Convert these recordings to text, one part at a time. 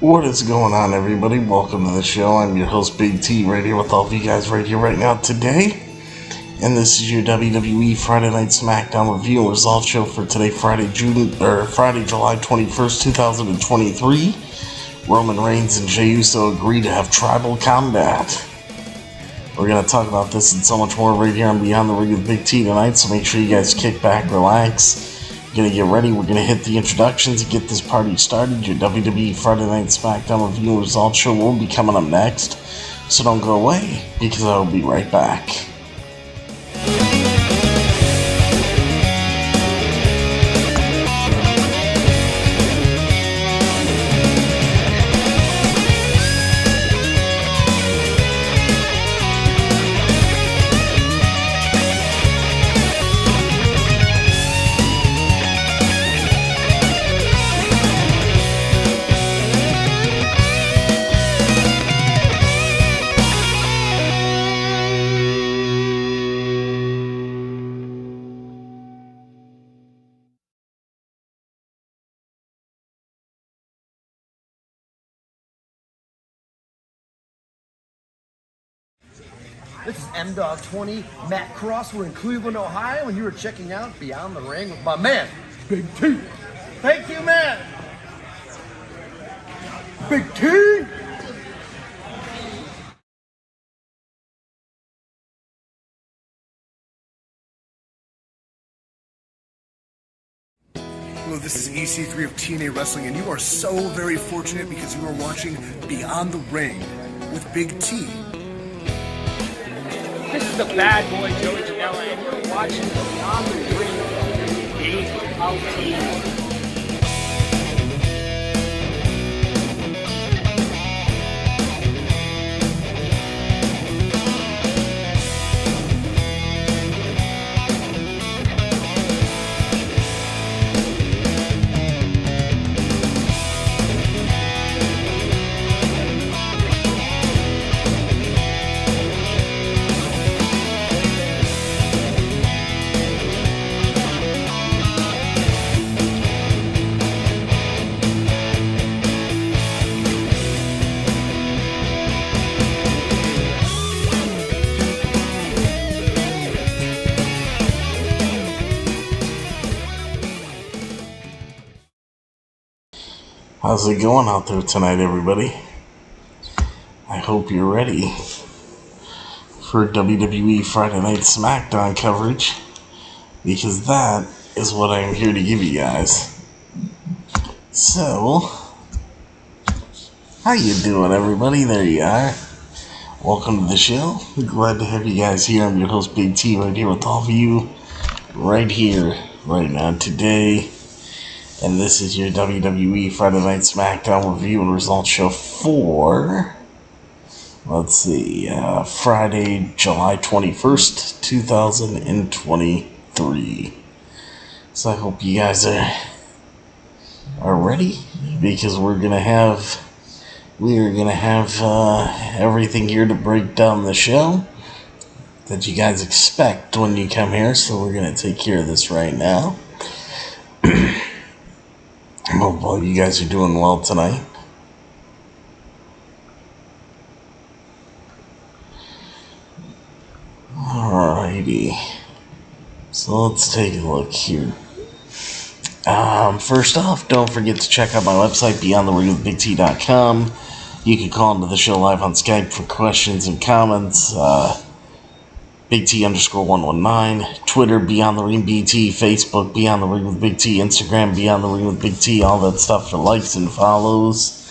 What is going on, everybody? Welcome to the show. I'm your host, Big T, right here with all of you guys right here, right now, today. And this is your WWE Friday Night SmackDown review and results show for today, Friday, July 21st, 2023. Roman Reigns and Jey Uso agree to have tribal combat. We're going to talk about this and so much more right here on Beyond the Ring with Big T tonight, so make sure you guys kick back, relax. Gonna get ready. We're gonna hit the introductions and get this party started. Your WWE Friday Night SmackDown review and results show will be coming up next, so don't go away because I will be right back. This is M-Dog20, Matt Cross. We're in Cleveland, Ohio, and you are checking out Beyond the Ring with my man, Big T. Thank you, man. Big T. Hello, this is EC3 of TNA Wrestling, and you are so very fortunate because you are watching Beyond the Ring with Big T. This is the bad boy Joey Janela, and you're watching Beyond the Ring with BLT. How's it going out there tonight, everybody? I hope you're ready for WWE Friday Night SmackDown coverage, because that is what I'm here to give you guys. So, how you doing, everybody? There you are. Welcome to the show. Glad to have you guys here. I'm your host, Big T, right here with all of you, right here, right now, today. and this is your WWE Friday Night SmackDown review and results show for, let's see, Friday, July 21st, 2023. So I hope you guys are ready, because we're gonna have everything here to break down the show that you guys expect when you come here. So we're gonna take care of this right now. I hope all you guys are doing well tonight. Alrighty, so let's take a look here. First off, don't forget to check out my website, beyondtheringwithbigt.com. You can call into the show live on Skype for questions and comments. BigT_119, Twitter, Beyond the Ring BT, Facebook, Beyond the Ring with Big T, Instagram, Beyond the Ring with Big T, all that stuff for likes and follows.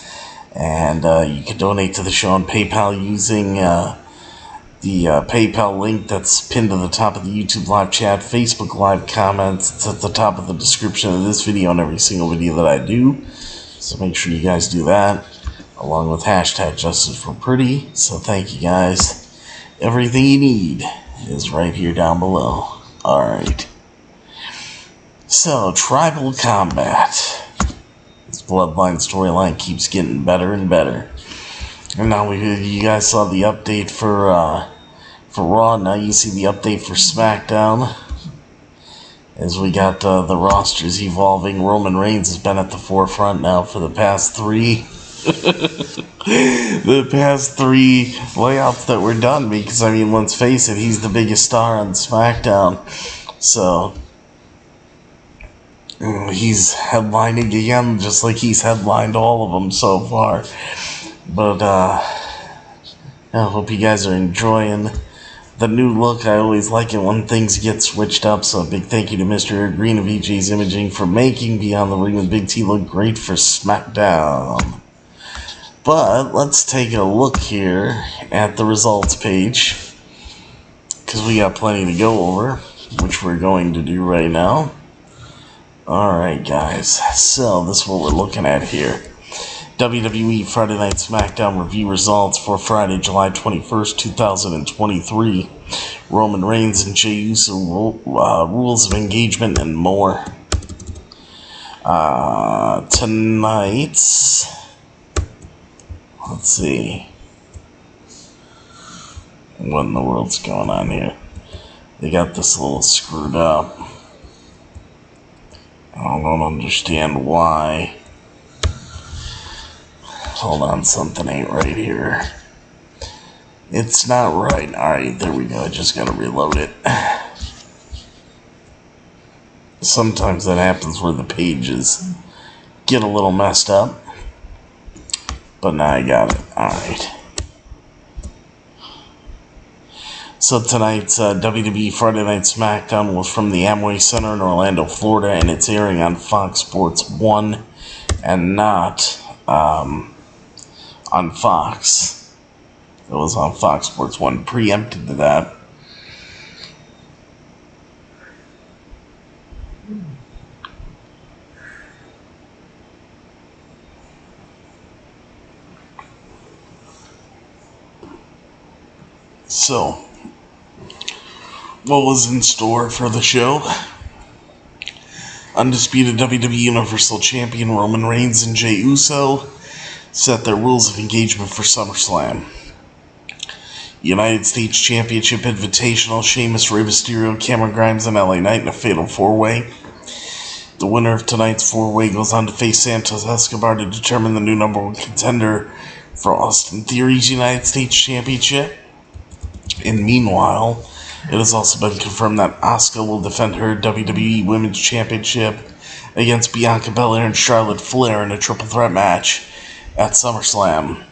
And you can donate to the show on PayPal using the PayPal link that's pinned to the top of the YouTube live chat, Facebook live comments. It's at the top of the description of this video and every single video that I do. So make sure you guys do that, along with hashtag Justice for Pretty. So thank you guys. Everything you need is right here down below. Alright. So, Tribal Combat. This Bloodline storyline keeps getting better and better. And now you guys saw the update for Raw. Now you see the update for SmackDown. As we got the rosters evolving. Roman Reigns has been at the forefront now for the past three layouts that were done, because I mean, let's face it, he's the biggest star on SmackDown, so he's headlining again, just like he's headlined all of them so far. But I hope you guys are enjoying the new look. I always like it when things get switched up, so a big thank you to Mr. Green of EJ's Imaging for making Beyond the Ring with Big T look great for SmackDown. But let's take a look here at the results page, because we got plenty to go over, which we're going to do right now. Alright guys, so this is what we're looking at here. WWE Friday Night SmackDown review results for Friday, July 21st, 2023. Roman Reigns and Jey Uso, rules of engagement and more. Tonight's... Let's see. What in the world's going on here? They got this a little screwed up. I don't understand why. Hold on, something ain't right here. It's not right. Alright, there we go. I just gotta reload it. Sometimes that happens where the pages get a little messed up. But now I got it. Alright. So tonight's WWE Friday Night SmackDown was from the Amway Center in Orlando, Florida, and it's airing on Fox Sports 1 and not on Fox. It was on Fox Sports 1, preempted to that. So, what was in store for the show? Undisputed WWE Universal Champion Roman Reigns and Jey Uso set their rules of engagement for SummerSlam. United States Championship Invitational, Sheamus, Rey Mysterio, Cameron Grimes, and LA Knight in a fatal four-way. The winner of tonight's four-way goes on to face Santos Escobar to determine the new number one contender for Austin Theory's United States Championship. And meanwhile, it has also been confirmed that Asuka will defend her WWE Women's Championship against Bianca Belair and Charlotte Flair in a triple threat match at SummerSlam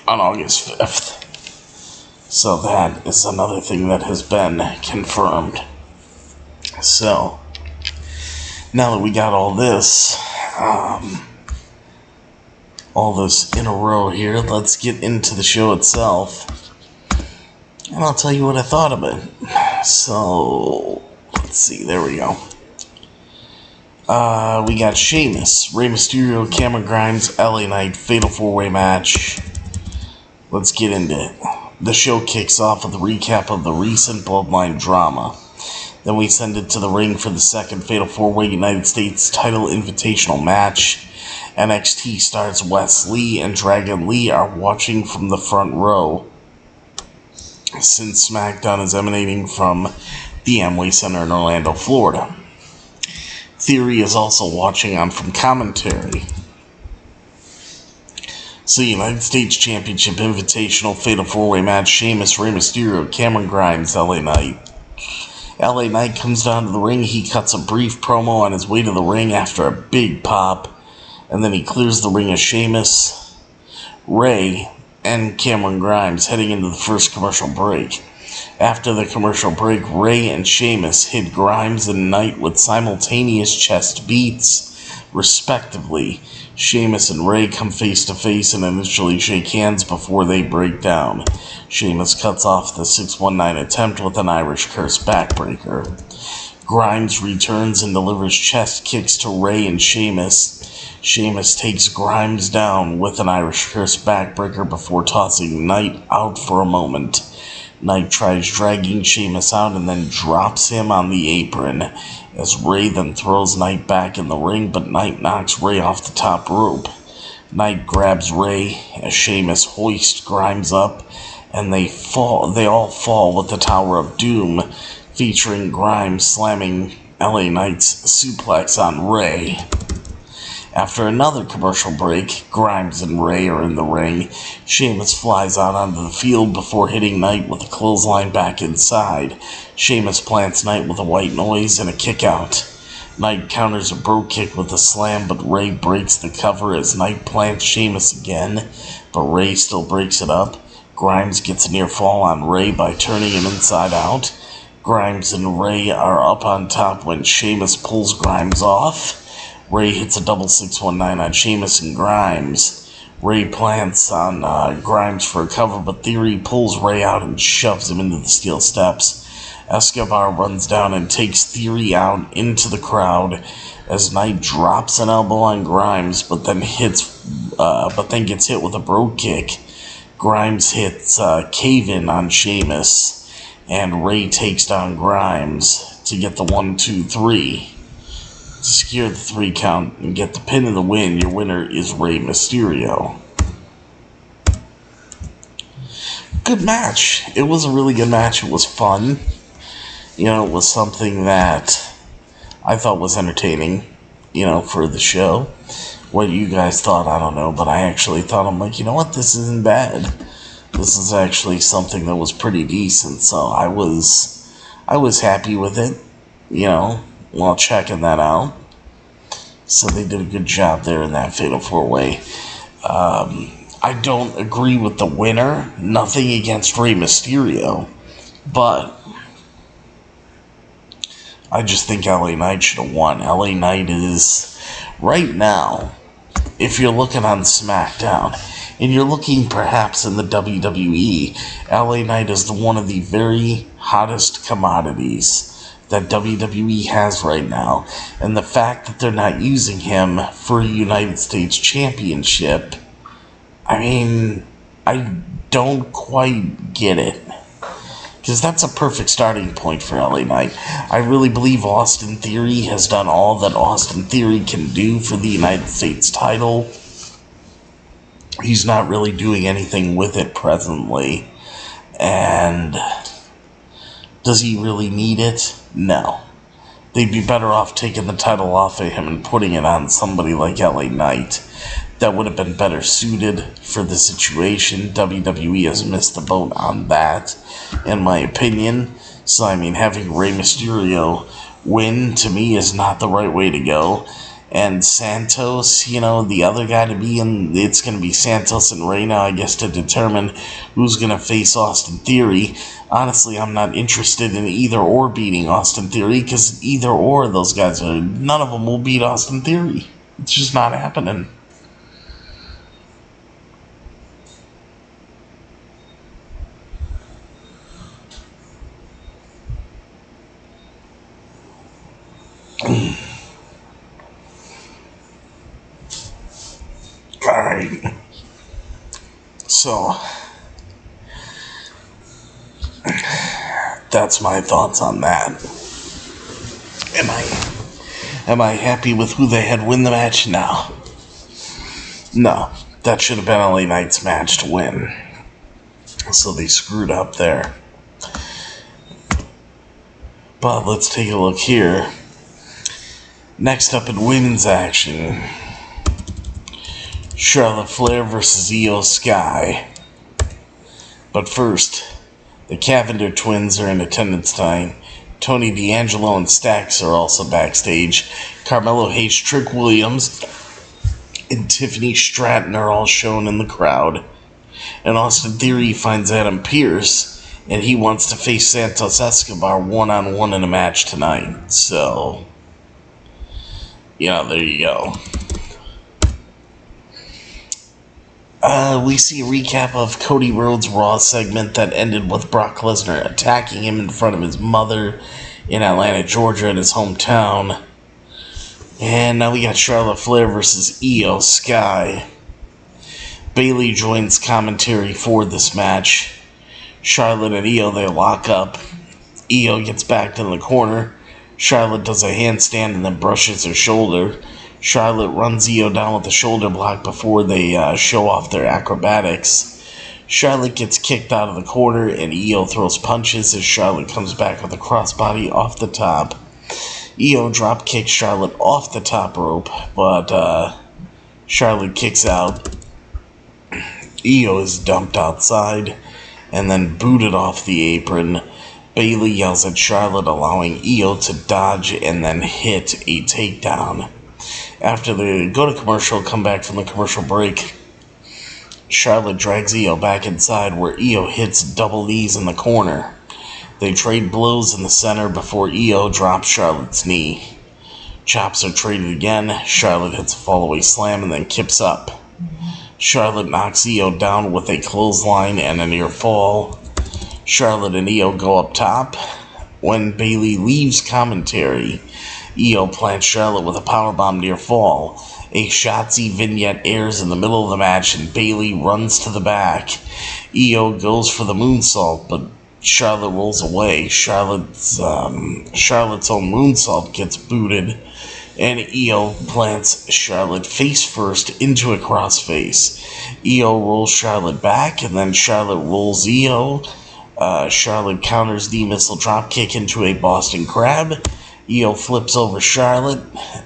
on August 5th. So that is another thing that has been confirmed. So, now that we got all this in a row here, let's get into the show itself. And I'll tell you what I thought of it. So, let's see, there we go. We got Sheamus, Rey Mysterio, Cameron Grimes, LA Knight, Fatal 4-Way match. Let's get into it. The show kicks off with a recap of the recent Bloodline drama. Then we send it to the ring for the second Fatal 4-Way United States title invitational match. NXT stars Wes Lee and Dragon Lee are watching from the front row, since SmackDown is emanating from the Amway Center in Orlando, Florida. Theory is also watching on from commentary. So, United States Championship Invitational Fatal 4-Way match, Sheamus, Rey Mysterio, Cameron Grimes, LA Knight. LA Knight comes down to the ring. He cuts a brief promo on his way to the ring after a big pop, and then he clears the ring of Sheamus, Rey, and Cameron Grimes heading into the first commercial break. After the commercial break, Rey and Sheamus hit Grimes and Knight with simultaneous chest beats, respectively. Sheamus and Rey come face to face and initially shake hands before they break down. Sheamus cuts off the 619 attempt with an Irish Curse backbreaker. Grimes returns and delivers chest kicks to Rey and Sheamus. Sheamus takes Grimes down with an Irish Curse backbreaker before tossing Knight out for a moment. Knight tries dragging Sheamus out and then drops him on the apron, as Rey then throws Knight back in the ring, but Knight knocks Rey off the top rope. Knight grabs Rey as Sheamus hoists Grimes up, and they all fall with the Tower of Doom, featuring Grimes slamming LA Knight's suplex on Rey. After another commercial break, Grimes and Rey are in the ring. Sheamus flies out onto the field before hitting Knight with a clothesline back inside. Sheamus plants Knight with a white noise and a kick out. Knight counters a bro kick with a slam, but Rey breaks the cover as Knight plants Sheamus again, but Rey still breaks it up. Grimes gets a near fall on Rey by turning him inside out. Grimes and Rey are up on top when Sheamus pulls Grimes off. Rey hits a double 619 on Sheamus and Grimes. Rey plants on Grimes for a cover, but Theory pulls Rey out and shoves him into the steel steps. Escobar runs down and takes Theory out into the crowd as Knight drops an elbow on Grimes, but then gets hit with a bro kick. Grimes hits cave-in on Sheamus, and Rey takes down Grimes to get the 1-2-3. To secure the 3 count and get the pin in the win, your winner is Rey Mysterio. Good match. It was a really good match. It was fun. You know, it was something that I thought was entertaining, you know, for the show. What you guys thought, I don't know, but I actually thought, I'm like, you know what, this isn't bad. This is actually something that was pretty decent, so I was happy with it, you know, while checking that out. So they did a good job there in that Fatal 4-Way. I don't agree with the winner. Nothing against Rey Mysterio. But I just think LA Knight should have won. LA Knight is, right now, if you're looking on SmackDown, and you're looking perhaps in the WWE, LA Knight is one of the very hottest commodities that WWE has right now, and the fact that they're not using him for a United States Championship, I mean, I don't quite get it, because that's a perfect starting point for LA Knight. I really believe Austin Theory has done all that Austin Theory can do for the United States title. He's not really doing anything with it presently, and does he really need it? No. They'd be better off taking the title off of him and putting it on somebody like LA Knight. That would have been better suited for the situation. WWE has missed the boat on that, in my opinion. So, I mean, having Rey Mysterio win, to me, is not the right way to go. And Santos, you know, the other guy to be in, it's going to be Santos and Rey now, I guess, to determine who's going to face Austin Theory. Honestly, I'm not interested in either or beating Austin Theory, because either or those guys are, none of them will beat Austin Theory. It's just not happening. right? So, that's my thoughts on that. Am I happy with who they had win the match? No. No. That should have been LA Knight's match to win. So they screwed up there. But let's take a look here. Next up in women's action, Charlotte Flair versus Skye. But first, the Cavender twins are in attendance tonight. Tony D'Angelo and Stax are also backstage. Carmelo Hayes, Trick Williams, and Tiffany Stratton are all shown in the crowd. And Austin Theory finds Adam Pearce, and he wants to face Santos Escobar one-on-one in a match tonight. So, yeah, there you go. We see a recap of Cody Rhodes' Raw segment that ended with Brock Lesnar attacking him in front of his mother in Atlanta, Georgia, in his hometown. And now we got Charlotte Flair versus Skye. Bayley joins commentary for this match. Charlotte and they lock up. Gets backed in the corner. Charlotte does a handstand and then brushes her shoulder. Charlotte runs down with the shoulder block before they show off their acrobatics. Charlotte gets kicked out of the corner and throws punches as Charlotte comes back with a crossbody off the top. Drop kicks Charlotte off the top rope, but Charlotte kicks out. Is dumped outside and then booted off the apron. Bayley yells at Charlotte, allowing to dodge and then hit a takedown. After they go to commercial, come back from the commercial break, Charlotte drags back inside where hits double knees in the corner. They trade blows in the center before drops Charlotte's knee. Chops are traded again. Charlotte hits a fallaway slam and then kips up. Charlotte knocks down with a clothesline and a near fall. Charlotte and go up top. When Bayley leaves commentary, plants Charlotte with a powerbomb near fall. A Shotzi vignette airs in the middle of the match and Bayley runs to the back. Goes for the moonsault, but Charlotte rolls away. Charlotte's own moonsault gets booted, and plants Charlotte face first into a crossface. Rolls Charlotte back, and then Charlotte rolls Charlotte counters the missile dropkick into a Boston Crab. Flips over Charlotte,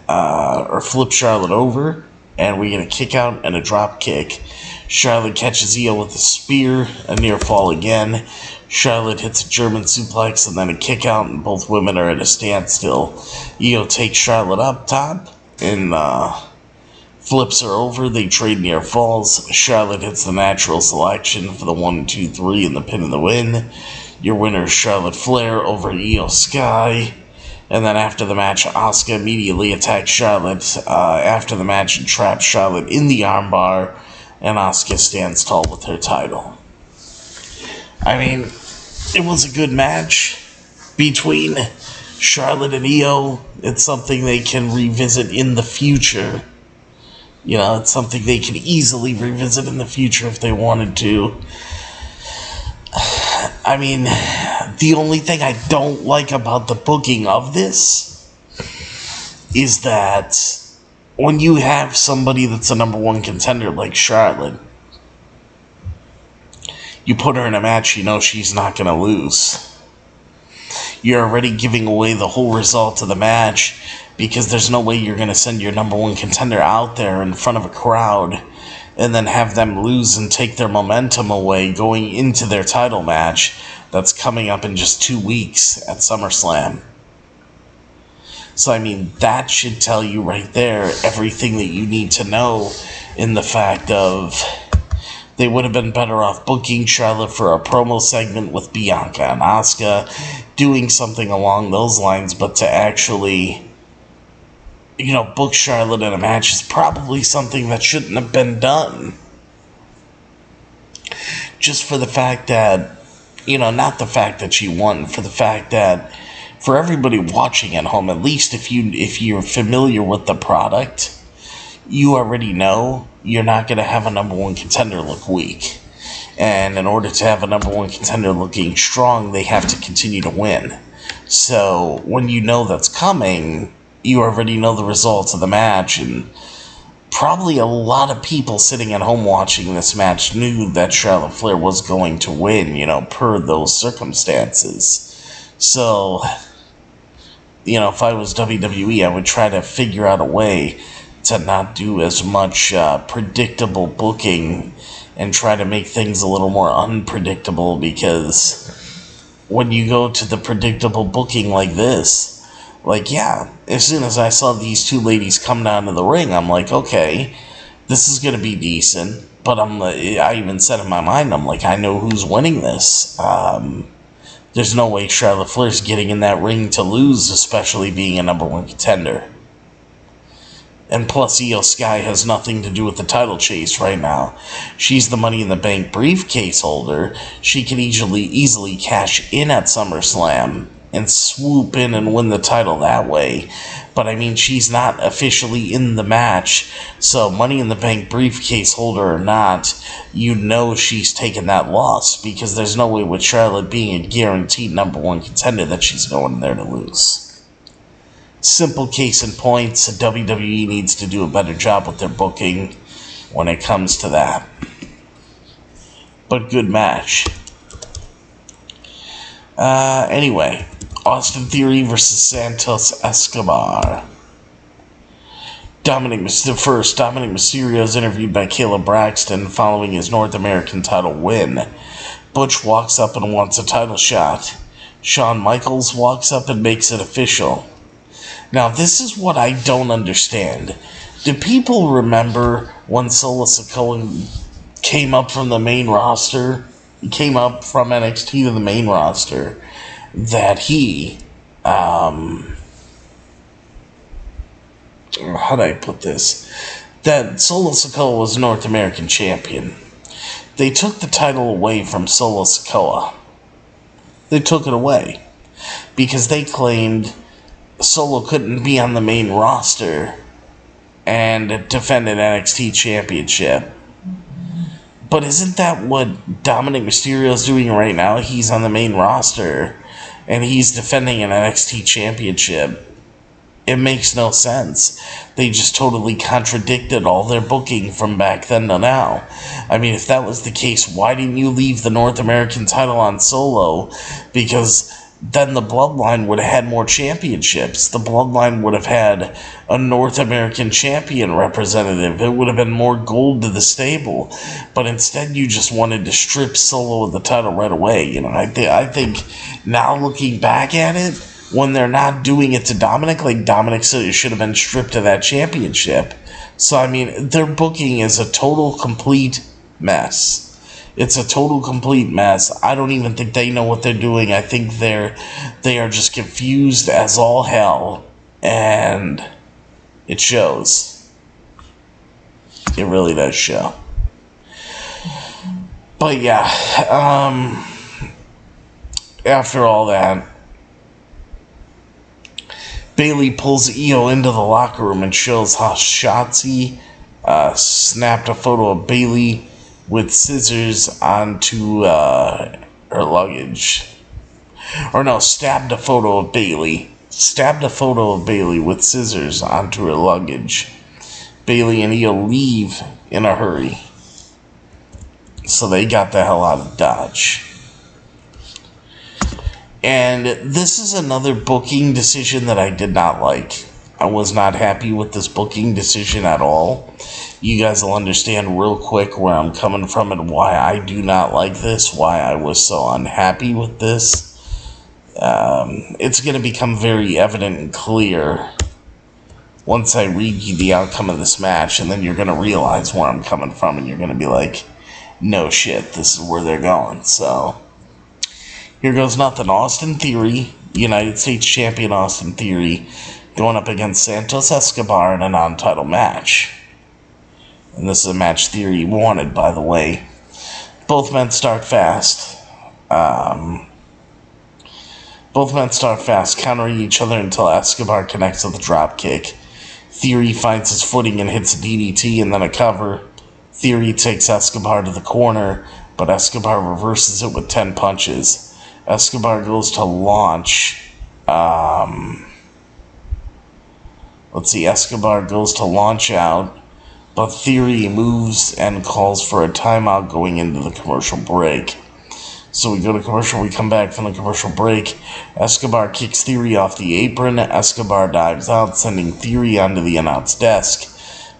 or flips Charlotte over, and we get a kick out and a drop kick. Charlotte catches with a spear, a near fall again. Charlotte hits a German suplex and then a kick out, and both women are at a standstill. Takes Charlotte up top and flips her over. They trade near falls. Charlotte hits the natural selection for the 1, 2, 3 and the pin and the win. Your winner is Charlotte Flair over Skye. And then after the match, Asuka immediately attacks Charlotte after the match and traps Charlotte in the armbar, and Asuka stands tall with her title. I mean, it was a good match between Charlotte and It's something they can revisit in the future. It's something they can easily revisit in the future if they wanted to. I mean, the only thing I don't like about the booking of this is that when you have somebody that's a number one contender like Charlotte, you put her in a match, she's not going to lose. You're already giving away the whole result of the match because there's no way you're going to send your number one contender out there in front of a crowd and then have them lose and take their momentum away going into their title match that's coming up in just 2 weeks at SummerSlam. So, I mean, that should tell you right there everything that you need to know in the fact of they would have been better off booking Charlotte for a promo segment with Bianca and Asuka, doing something along those lines, but to actually, book Charlotte in a match is probably something that shouldn't have been done. Just for the fact that, not the fact that she won, for the fact that for everybody watching at home, at least if you're familiar with the product, you already know you're not going to have a number one contender look weak. And in order to have a number one contender looking strong, they have to continue to win. So when you know that's coming, you already know the results of the match, and probably a lot of people sitting at home watching this match knew that Charlotte Flair was going to win, per those circumstances. So, if I was WWE, I would try to figure out a way to not do as much predictable booking and try to make things a little more unpredictable, because when you go to the predictable booking like this, as soon as I saw these two ladies come down to the ring, I'm like, okay, this is going to be decent, but I even said in my mind, I'm like, I know who's winning this. There's no way Charlotte Flair's getting in that ring to lose, especially being a number one contender. And plus, Skye has nothing to do with the title chase right now. She's the Money in the Bank briefcase holder. She can easily cash in at SummerSlam and swoop in and win the title that way. But she's not officially in the match, so Money in the Bank briefcase holder or not, she's taken that loss, because there's no way with Charlotte being a guaranteed number one contender that she's going there to lose. Simple case in point, WWE needs to do a better job with their booking when it comes to that. But good match. Anyway, Austin Theory versus Santos Escobar. Dominic Mysterio is interviewed by Kayla Braxton following his North American title win. Butch walks up and wants a title shot. Shawn Michaels walks up and makes it official. Now, this is what I don't understand. Do people remember when Solo Sikoa came up from the main roster? He came up from NXT to the main roster. That he, how do I put this? That Solo Sikoa was North American champion. They took the title away from Solo Sikoa. They took it away because they claimed Solo couldn't be on the main roster and defend an NXT championship. But isn't that what Dominic Mysterio is doing right now? He's on the main roster and he's defending an NXT championship. It makes no sense. They just totally contradicted all their booking from back then to now. If that was the case, why didn't you leave the North American title on Solo? Because then the Bloodline would have had more championships. The Bloodline would have had a North American champion representative. It would have been more gold to the stable. But instead, you just wanted to strip Solo of the title right away. I think now looking back at it, when they're not doing it to Dominic, Dominic should have been stripped of that championship. So, their booking is a total, complete mess. It's a total, complete mess. I don't even think they know what they're doing. I think they are just confused as all hell. And it shows. It really does show. But yeah, after all that, Bayley pulls Io into the locker room and shows how Shotzi snapped a photo of Bayley with scissors onto her luggage. Or no, stabbed a photo of Bayley. Stabbed a photo of Bayley with scissors onto her luggage. Bayley and Io leave in a hurry. So they got the hell out of Dodge. And this is another booking decision that I did not like. I was not happy with this booking decision at all. You guys will understand real quick where I'm coming from and why I do not like this, why I was so unhappy with this. It's going to become very evident and clear once I read you the outcome of this match, and then you're going to realize where I'm coming from, and you're going to be like, no shit, this is where they're going. So, here goes nothing. Austin Theory, United States Champion Austin Theory, going up against Santos Escobar in a non-title match. And this is a match Theory wanted, by the way. Both men start fast. Both men start fast, countering each other until Escobar connects with a drop kick. Theory finds his footing and hits a DDT and then a cover. Theory takes Escobar to the corner, but Escobar reverses it with 10 punches. Escobar goes to launch. Escobar goes to launch out, but Theory moves and calls for a timeout going into the commercial break. So we go to commercial, we come back from the commercial break. Escobar kicks Theory off the apron. Escobar dives out, sending Theory onto the announce desk.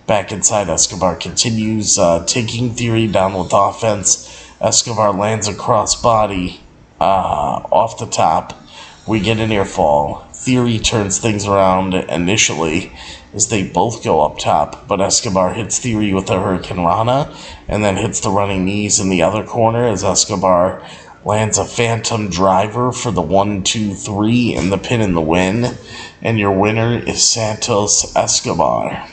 Back inside, Escobar continues taking Theory down with offense. Escobar lands a crossbody off the top. We get an near fall. Theory turns things around initially as they both go up top, but Escobar hits Theory with a Hurricane Rana and then hits the running knees in the other corner as Escobar lands a Phantom Driver for the 1-2-3 and the pin and the win. And your winner is Santos Escobar.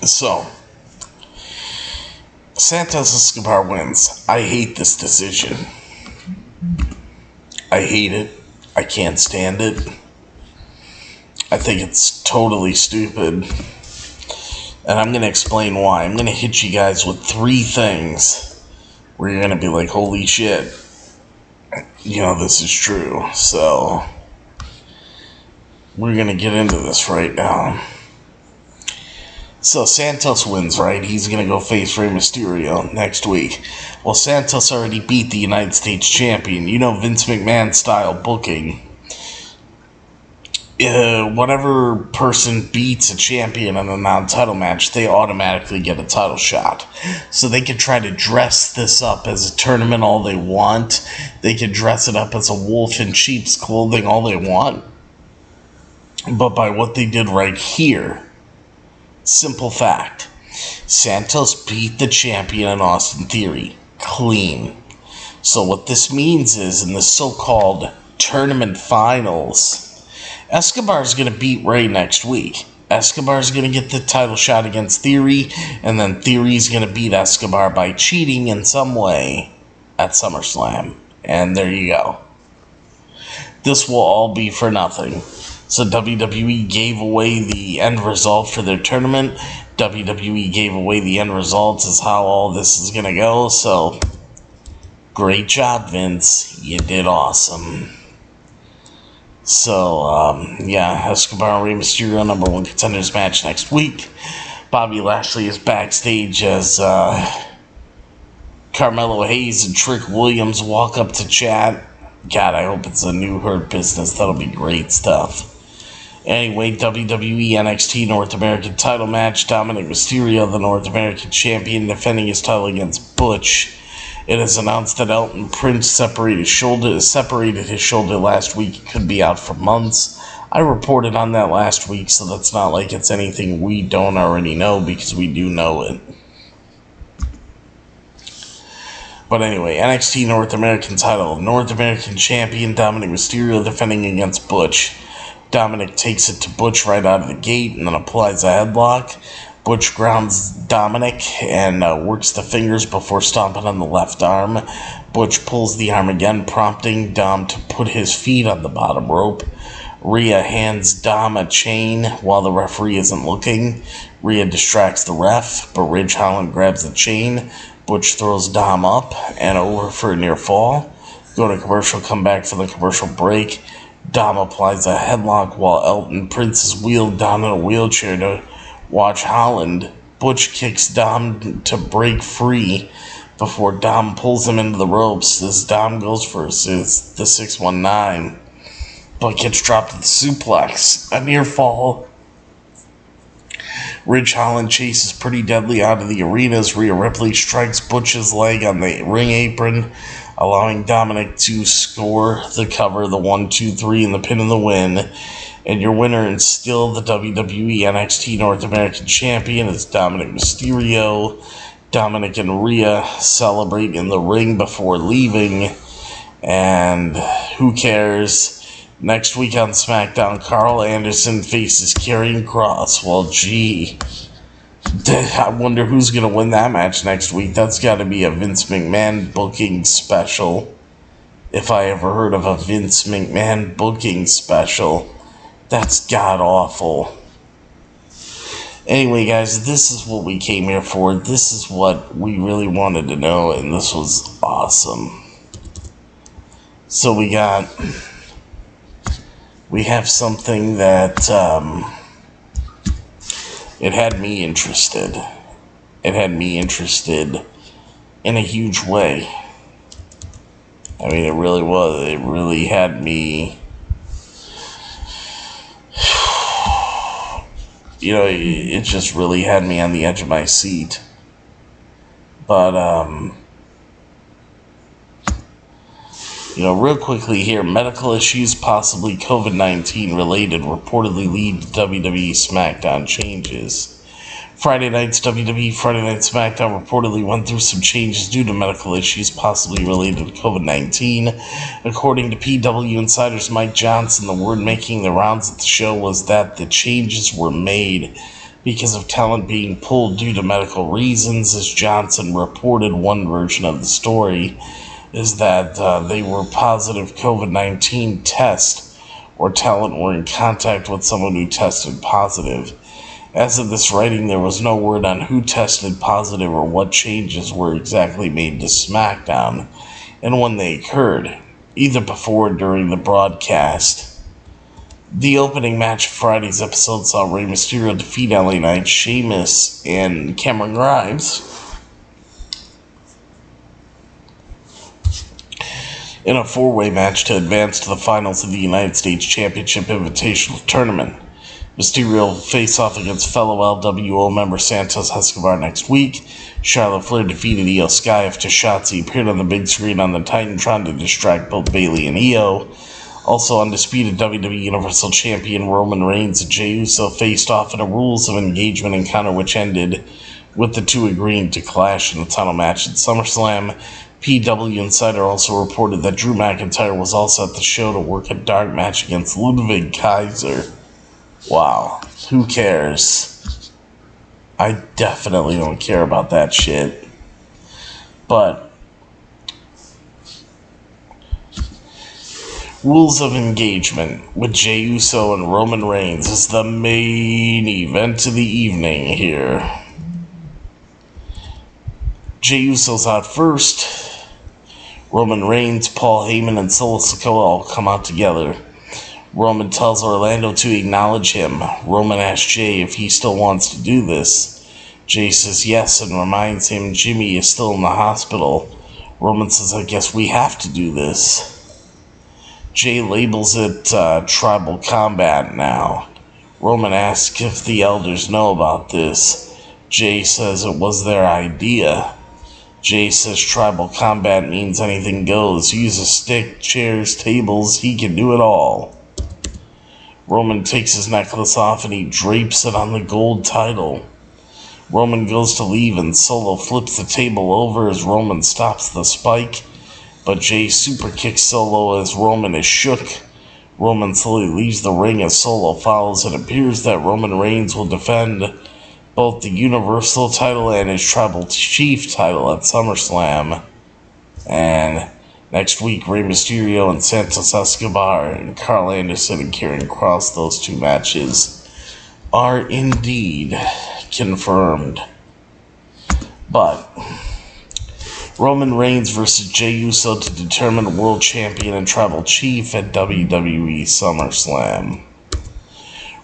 So, Santos Escobar wins. I hate this decision. I hate it. I can't stand it. I think it's totally stupid. And I'm going to explain why. I'm going to hit you guys with 3 things where you're going to be like, holy shit. This is true. So, we're going to get into this right now. So Santos wins, right? He's going to go face Rey Mysterio next week. Well, Santos already beat the United States champion. Vince McMahon style booking. Whatever person beats a champion in a non-title match, they automatically get a title shot. So they can try to dress this up as a tournament all they want. They can dress it up as a wolf in sheep's clothing all they want. But by what they did right here, simple fact, Santos beat the champion in Austin Theory. Clean. So what this means is, in the so-called tournament finals, Escobar's going to beat Rey next week. Escobar's going to get the title shot against Theory, and then Theory's going to beat Escobar by cheating in some way at SummerSlam. And there you go. This will all be for nothing. So WWE gave away the end result for their tournament. WWE gave away the end results as how all this is going to go. So, great job, Vince. You did awesome. So, Escobar and Rey Mysterio number 1 contenders match next week. Bobby Lashley is backstage as Carmelo Hayes and Trick Williams walk up to chat. God, I hope it's a new Hurt Business. That'll be great stuff. Anyway, WWE NXT North American title match. Dominic Mysterio, the North American champion, defending his title against Butch. It is announced that Elton Prince separated his shoulder last week. He could be out for months. I reported on that last week, so that's not like it's anything we don't already know, because we do know it. But anyway, NXT North American title. North American champion Dominic Mysterio defending against Butch. Dominic takes it to Butch right out of the gate and then applies a headlock. Butch grounds Dominic and works the fingers before stomping on the left arm. Butch pulls the arm again, prompting Dom to put his feet on the bottom rope. Rhea hands Dom a chain while the referee isn't looking. Rhea distracts the ref, but Ridge Holland grabs the chain. Butch throws Dom up and over for a near fall. Go to commercial, come back for the commercial break. Dom applies a headlock while Elton Prince is wheeled down in a wheelchair to watch Holland. Butch kicks Dom to break free before Dom pulls him into the ropes as Dom goes for the 619, but gets dropped to the suplex. A near fall. Ridge Holland chases Pretty Deadly out of the arena as Rhea Ripley strikes Butch's leg on the ring apron, allowing Dominic to score the cover, the 1-2-3, and the pin and the win. And your winner and still the WWE NXT North American champion is Dominic Mysterio. Dominic and Rhea celebrate in the ring before leaving. And who cares? Next week on SmackDown, Carl Anderson faces Karrion Kross. Well, gee, I wonder who's going to win that match next week. That's got to be a Vince McMahon booking special. If I ever heard of a Vince McMahon booking special. That's god-awful. Anyway, guys, this is what we came here for. This is what we really wanted to know, and this was awesome. So we have something that, it had me interested. It had me interested in a huge way. I mean, it really was. It really had me... You know, it just really had me on the edge of my seat. But, you know, real quickly here, medical issues, possibly COVID-19 related, reportedly lead to WWE Smackdown changes. Friday night's WWE Friday Night Smackdown reportedly went through some changes due to medical issues possibly related to COVID-19. According to PW Insider's Mike Johnson, the word making the rounds at the show was that the changes were made because of talent being pulled due to medical reasons. As Johnson reported, one version of the story is that they were positive COVID-19 tests or talent were in contact with someone who tested positive. As of this writing, there was no word on who tested positive or what changes were exactly made to SmackDown and when they occurred, either before or during the broadcast. The opening match of Friday's episode saw Rey Mysterio defeat LA Knight, Sheamus, and Cameron Grimes in a four-way match to advance to the finals of the United States Championship Invitational Tournament. Mysterio will face off against fellow LWO member Santos Escobar next week. Charlotte Flair defeated Io Skye after Shotzi appeared on the big screen on the Titantron to distract both Bayley and Io. Also, undisputed WWE Universal Champion Roman Reigns and Jey Uso faced off in a rules of engagement encounter which ended with the two agreeing to clash in the title match at SummerSlam. PW Insider also reported that Drew McIntyre was also at the show to work a dark match against Ludwig Kaiser. Wow, who cares? I definitely don't care about that shit. But rules of engagement with Jey Uso and Roman Reigns is the main event of the evening here. Jey Uso's out first. Roman Reigns, Paul Heyman, and Solo Sikoa all come out together. Roman tells Orlando to acknowledge him. Roman asks Jey if he still wants to do this. Jey says yes and reminds him Jimmy is still in the hospital. Roman says, I guess we have to do this. Jey labels it tribal combat now. Roman asks if the elders know about this. Jey says it was their idea. Jey says tribal combat means anything goes. Use a stick, chairs, tables, he can do it all. Roman takes his necklace off and he drapes it on the gold title. Roman goes to leave and Solo flips the table over as Roman stops the spike, but Jey super kicks Solo as Roman is shook. Roman slowly leaves the ring as Solo follows. It appears that Roman Reigns will defend both the Universal title and his Tribal Chief title at SummerSlam. And next week, Rey Mysterio and Santos Escobar and Carl Anderson and Karrion Kross, those two matches are indeed confirmed. But Roman Reigns versus Jey Uso to determine World Champion and Tribal Chief at WWE SummerSlam.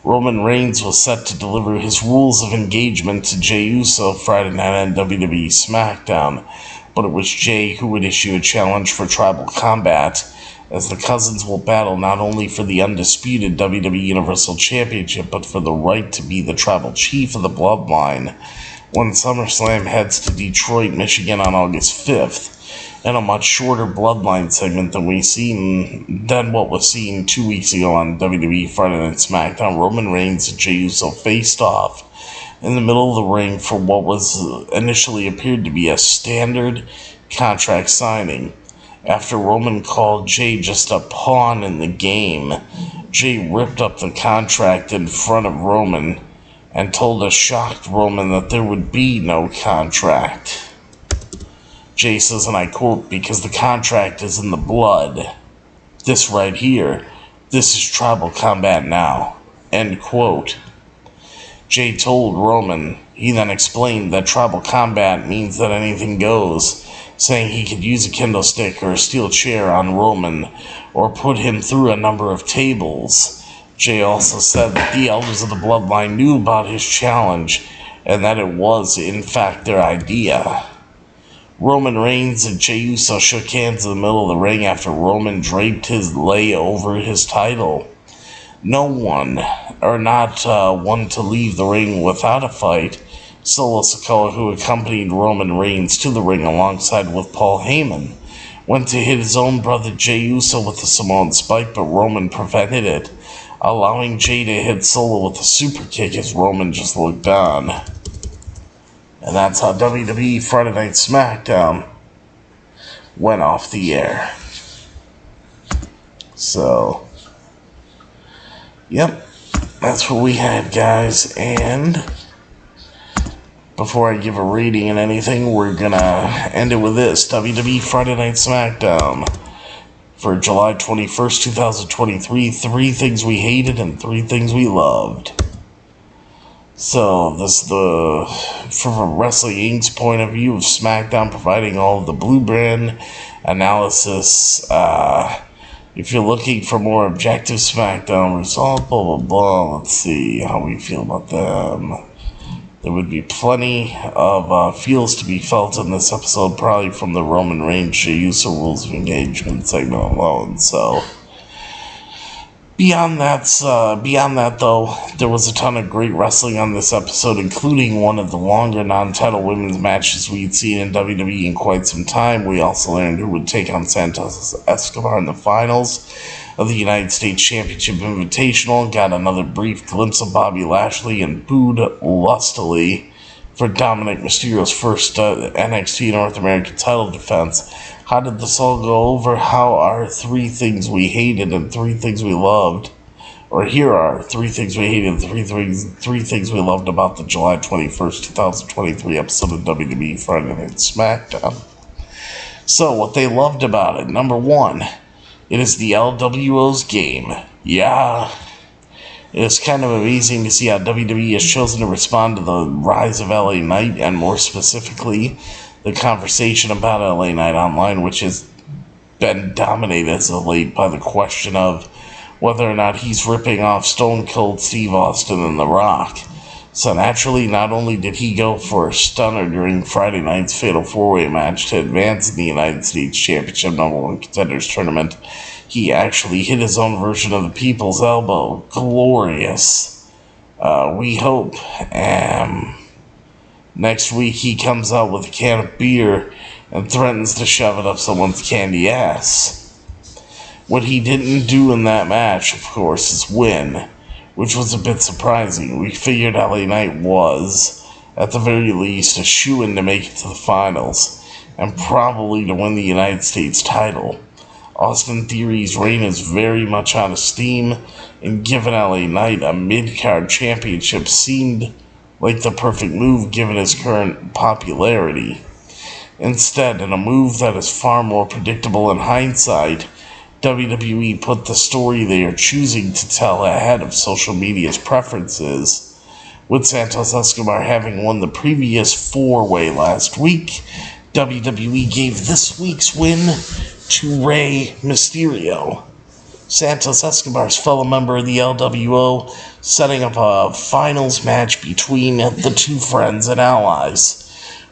Roman Reigns was set to deliver his rules of engagement to Jey Uso Friday night on WWE SmackDown, but it was Jey who would issue a challenge for tribal combat, as the cousins will battle not only for the undisputed WWE Universal Championship, but for the right to be the tribal chief of the bloodline when SummerSlam heads to Detroit, Michigan on August 5th. In a much shorter bloodline segment than what was seen 2 weeks ago on WWE Friday Night SmackDown, Roman Reigns and Jey Uso faced off in the middle of the ring for what was initially appeared to be a standard contract signing. After Roman called Jey just a pawn in the game, Jey ripped up the contract in front of Roman and told a shocked Roman that there would be no contract. Jey says, and I quote, "Because the contract is in the blood. This right here, this is tribal combat now." End quote. Jey told Roman, he then explained that tribal combat means that anything goes, saying he could use a kendo stick or a steel chair on Roman or put him through a number of tables. Jey also said that the elders of the bloodline knew about his challenge and that it was, in fact, their idea. Roman Reigns and Jey Uso shook hands in the middle of the ring after Roman draped his lei over his title. No one, or not one to leave the ring without a fight, Solo Sikoa, who accompanied Roman Reigns to the ring alongside with Paul Heyman, went to hit his own brother Jey Uso with the Samoan spike, but Roman prevented it, allowing Jey to hit Solo with a super kick as Roman just looked on. And that's how WWE Friday Night SmackDown went off the air. So, yep, that's what we had, guys. And before I give a rating and anything, we're gonna end it with this. WWE Friday Night SmackDown for July 21st, 2023. 3 things we hated and 3 things we loved. So, this is from a Wrestling Inc.'s point of view of SmackDown, providing all of the Blue Brand analysis. If you're looking for more objective SmackDown results, blah, blah, blah, let's see how we feel about them. There would be plenty of feels to be felt in this episode, probably from the Roman Reigns Jey Uso Rules of Engagement segment alone. So, beyond that though, there was a ton of great wrestling on this episode, including one of the longer non-title women's matches we'd seen in WWE in quite some time. We also learned who would take on Santos Escobar in the finals of the United States Championship Invitational, got another brief glimpse of Bobby Lashley, and booed lustily for Dominic Mysterio's first NXT North American title defense. How did this all go over? How are 3 things we hated and 3 things we loved? Or here are 3 things we hated and 3 things we loved about the July 21st, 2023 episode of WWE Friday Night SmackDown. So, what they loved about it. Number 1, it is the LWO's game. Yeah. It is kind of amazing to see how WWE has chosen to respond to the rise of LA Knight, and more specifically, the conversation about LA Knight online, which has been dominated as of late by the question of whether or not he's ripping off Stone Cold Steve Austin and The Rock. So naturally, not only did he go for a stunner during Friday night's Fatal 4-Way match to advance in the United States Championship #1 Contenders Tournament, he actually hit his own version of the People's Elbow. Glorious. We hope next week he comes out with a can of beer and threatens to shove it up someone's candy ass. What he didn't do in that match, of course, is win, which was a bit surprising. We figured LA Knight was, at the very least, a shoo-in to make it to the finals, and probably to win the United States title. Austin Theory's reign is very much out of steam, and giving LA Knight a mid-card championship seemed like the perfect move given his current popularity. Instead, in a move that is far more predictable in hindsight, WWE put the story they are choosing to tell ahead of social media's preferences. With Santos Escobar having won the previous 4-way last week, WWE gave this week's win to Wwe Mysterio, Santos Escobar's fellow member of the LWO, setting up a finals match between the two friends and allies.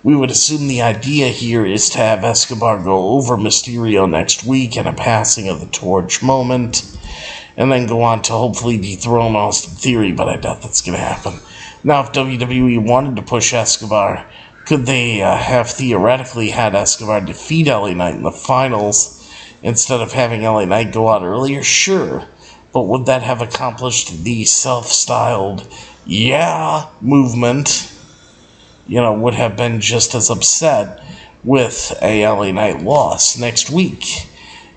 We would assume the idea here is to have Escobar go over Mysterio next week in a passing of the torch moment, and then go on to hopefully dethrone Austin Theory, but I doubt that's going to happen. Now, if WWE wanted to push Escobar, could they have theoretically had Escobar defeat LA Knight in the finals instead of having LA Knight go out earlier? Sure, but would that have accomplished the self-styled yeah movement? Would have been just as upset with a LA Knight loss next week,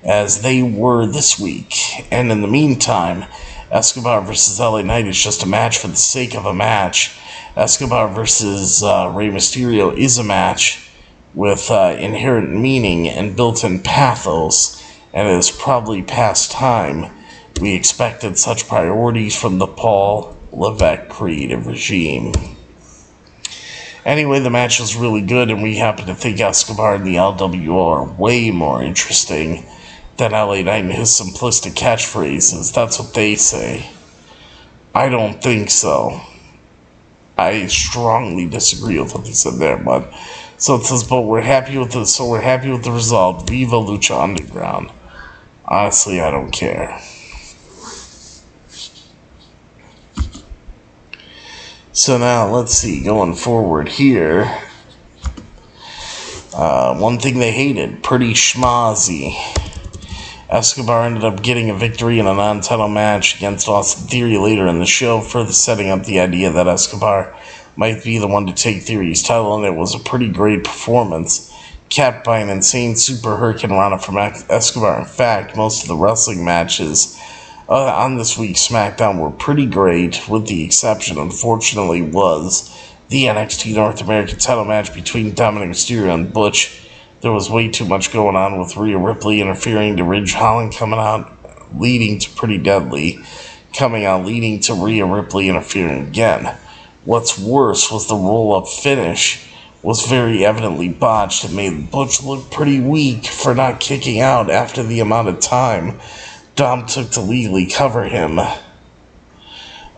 as they were this week. And in the meantime, Escobar versus LA Knight is just a match for the sake of a match. Escobar versus Rey Mysterio is a match with inherent meaning and built-in pathos, and it is probably past time we expected such priorities from the Paul Levesque creative regime. Anyway, the match was really good, and we happen to think Escobar and the LWO are way more interesting than LA Knight and his simplistic catchphrases. That's what they say. I don't think so. I strongly disagree with what they said there, but so it says, but we're happy with this, so we're happy with the result. Viva Lucha Underground. Honestly, I don't care. So now, let's see, going forward here. One thing they hated, pretty schmozzy. Escobar ended up getting a victory in a non-title match against Austin Theory later in the show, further setting up the idea that Escobar might be the one to take Theory's title, and it was a pretty great performance, capped by an insane super hurricane rana from Escobar. In fact, most of the wrestling matches on this week's SmackDown were pretty great, with the exception, unfortunately, was the NXT North American title match between Dominic Mysterio and Butch. There was way too much going on with Rhea Ripley interfering to Ridge Holland coming out, leading to Pretty Deadly coming out, leading to Rhea Ripley interfering again. What's worse was the roll-up finish was very evidently botched. It made Butch look pretty weak for not kicking out after the amount of time Dom took to legally cover him.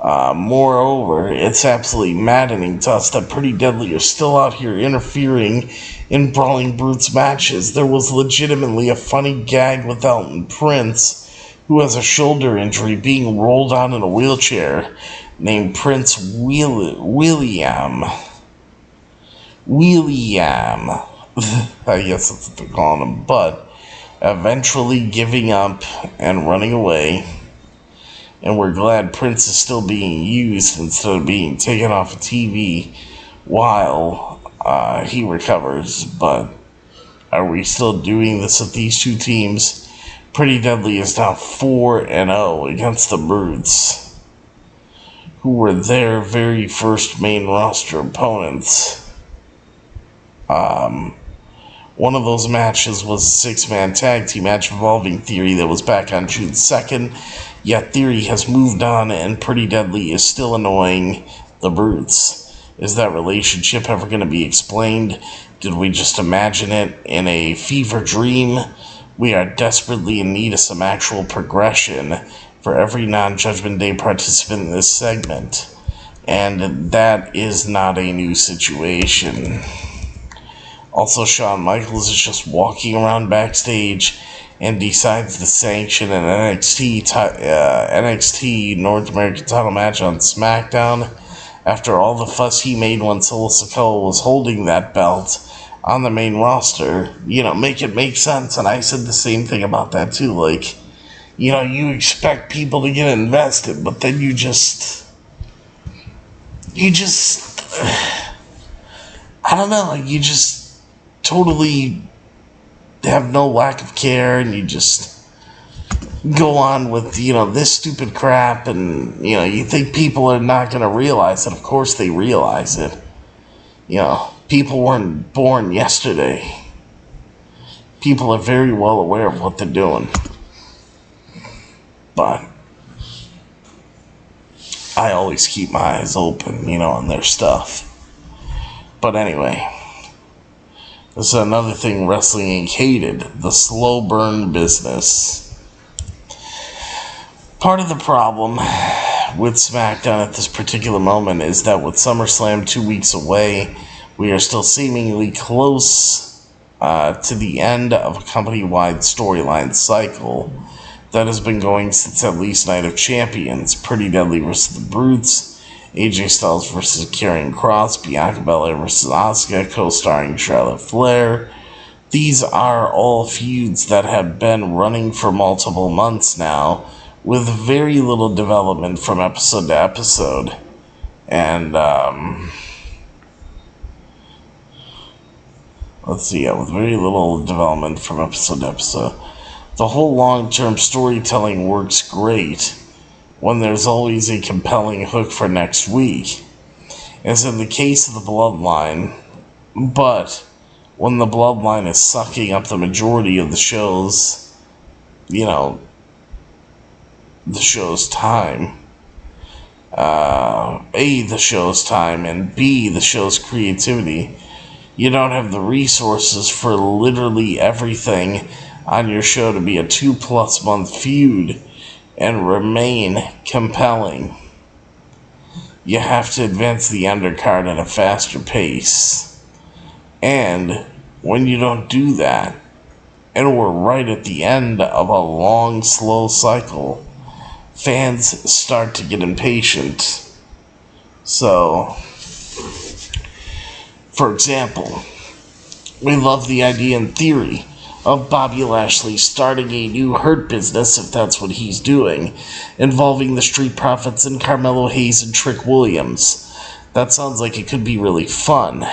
Moreover, it's absolutely maddening to us that Pretty Deadly are still out here interfering in Brawling Brutes matches. There was legitimately a funny gag with Elton Prince, who has a shoulder injury, being rolled on in a wheelchair, named Prince William. I guess that's what they're calling him, but eventually giving up and running away. And we're glad Prince is still being used instead of being taken off of TV while he recovers. But are we still doing this with these two teams? Pretty Deadly is now 4-0 against the Brutes, who were their very first main roster opponents. One of those matches was a 6-man tag team match involving Theory that was back on June 2nd, yet Theory has moved on and Pretty Deadly is still annoying the Brutes. Is that relationship ever going to be explained? Did we just imagine it in a fever dream? We are desperately in need of some actual progression for every non-Judgment Day participant in this segment, and that is not a new situation. Also, Shawn Michaels is just walking around backstage and decides to sanction an NXT North American title match on SmackDown after all the fuss he made when Solo Sikoa was holding that belt on the main roster. You know, make it make sense. And I said the same thing about that too. Like, you know, you expect people to get invested, but then you just I don't know, like you just totally have no lack of care, and you just go on with, you know, this stupid crap, and, you know, you think people are not going to realize it. Of course they realize it. You know, people weren't born yesterday. People are very well aware of what they're doing. But I always keep my eyes open, you know, on their stuff. But anyway, this is another thing Wrestling Inc. hated, the slow burn business. Part of the problem with SmackDown at this particular moment is that with SummerSlam 2 weeks away, we are still seemingly close to the end of a company-wide storyline cycle that has been going since at least Night of Champions. Pretty Deadly versus the Brutes, AJ Styles versus Karrion Kross, Bianca Belair versus Asuka, co-starring Charlotte Flair. These are all feuds that have been running for multiple months now, with very little development from episode to episode. And, Let's see, with very little development from episode to episode. The whole long-term storytelling works great when there's always a compelling hook for next week, as in the case of the Bloodline, but when the Bloodline is sucking up the majority of the show's, the show's time, A, the show's time, and B, the show's creativity, you don't have the resources for literally everything on your show to be a 2+ month feud and remain compelling. You have to advance the undercard at a faster pace. And when you don't do that, and we're right at the end of a long, slow cycle, fans start to get impatient. So, for example, we love the idea in theory of Bobby Lashley starting a new Hurt business, if that's what he's doing, involving the Street Profits and Carmelo Hayes and Trick Williams. That sounds like it could be really fun.